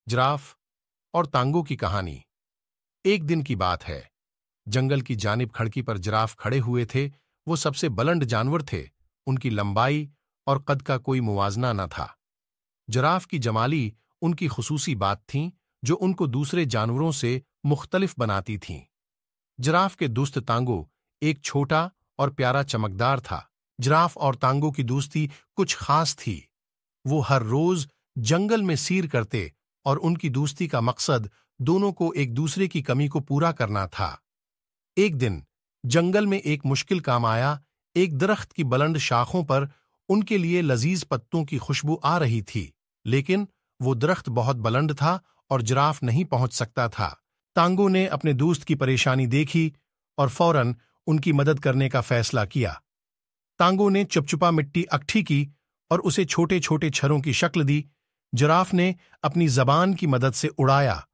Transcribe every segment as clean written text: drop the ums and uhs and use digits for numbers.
Giraffe और तांगो की कहानी। एक दिन की बात है। जंगल की जानिब खड़की पर जिराफ खड़े हुए थे। वो सबसे बुलंद जानवर थे। उनकी लंबाई और कद का कोई मुवाजना न था। जिराफ की जमाली उनकी खुसूसी बात थी जो उनको दूसरे जानवरों से मुख्तलिफ बनाती थीं। जिराफ के दोस्त तांगो एक छोटा और प्यारा चमकदार था। जिराफ और तांगो की दोस्ती कुछ खास थी। वो हर रोज जंगल में सैर करते और उनकी दोस्ती का मकसद दोनों को एक दूसरे की कमी को पूरा करना था। एक दिन जंगल में एक मुश्किल काम आया। एक दरख्त की बुलंद शाखों पर उनके लिए लजीज पत्तों की खुशबू आ रही थी, लेकिन वो दरख्त बहुत बुलंद था और जिराफ नहीं पहुंच सकता था। तांगो ने अपने दोस्त की परेशानी देखी और फौरन उनकी मदद करने का फैसला किया। तांगो ने चुपचुपा मिट्टी इकट्ठी की और उसे छोटे छोटे छरों की शक्ल दी। जिराफ ने अपनी जबान की मदद से उड़ाया।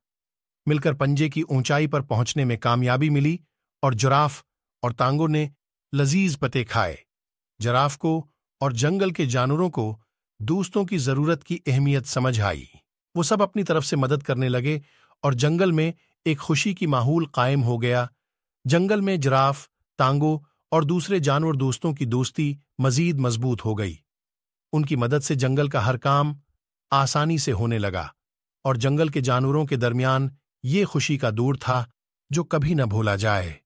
मिलकर पंजे की ऊंचाई पर पहुंचने में कामयाबी मिली और जिराफ और तांगो ने लजीज पत्ते खाए। जिराफ को और जंगल के जानवरों को दोस्तों की जरूरत की अहमियत समझ आई। वो सब अपनी तरफ से मदद करने लगे और जंगल में एक खुशी की माहौल कायम हो गया। जंगल में जिराफ, तांगो और दूसरे जानवर दोस्तों की दोस्ती मजीद मजबूत हो गई। उनकी मदद से जंगल का हर काम आसानी से होने लगा और जंगल के जानवरों के दरमियान ये खुशी का दौर था जो कभी न भूला जाए।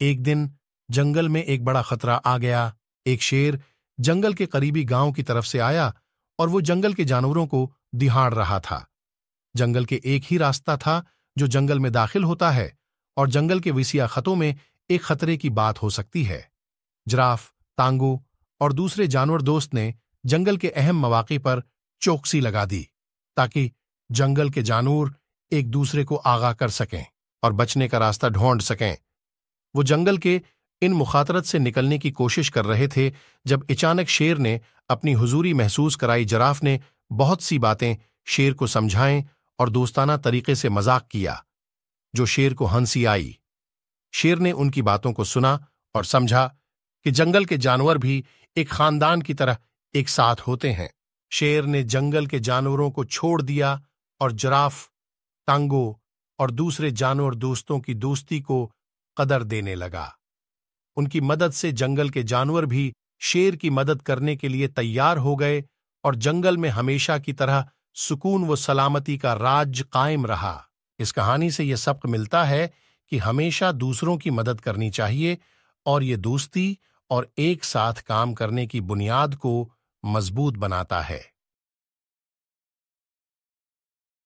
एक दिन जंगल में एक बड़ा खतरा आ गया। एक शेर जंगल के करीबी गांव की तरफ से आया और वो जंगल के जानवरों को दिहाड़ रहा था। जंगल के एक ही रास्ता था जो जंगल में दाखिल होता है और जंगल के विसिया खतों में एक खतरे की बात हो सकती है। जिराफ, तांगो और दूसरे जानवर दोस्त ने जंगल के अहम मौके पर चौकसी लगा दी ताकि जंगल के जानवर एक दूसरे को आगाह कर सकें और बचने का रास्ता ढूंढ सकें। वो जंगल के इन मुखातरत से निकलने की कोशिश कर रहे थे जब अचानक शेर ने अपनी हुजूरी महसूस कराई। जिराफ ने बहुत सी बातें शेर को समझाएं और दोस्ताना तरीके से मजाक किया, जो शेर को हंसी आई। शेर ने उनकी बातों को सुना और समझा कि जंगल के जानवर भी एक खानदान की तरह एक साथ होते हैं। शेर ने जंगल के जानवरों को छोड़ दिया और जिराफ, तांगो और दूसरे जानवर दोस्तों की दोस्ती को कदर देने लगा। उनकी मदद से जंगल के जानवर भी शेर की मदद करने के लिए तैयार हो गए और जंगल में हमेशा की तरह सुकून व सलामती का राज कायम रहा। इस कहानी से यह सबक मिलता है कि हमेशा दूसरों की मदद करनी चाहिए और ये दोस्ती और एक साथ काम करने की बुनियाद को मजबूत बनाता है।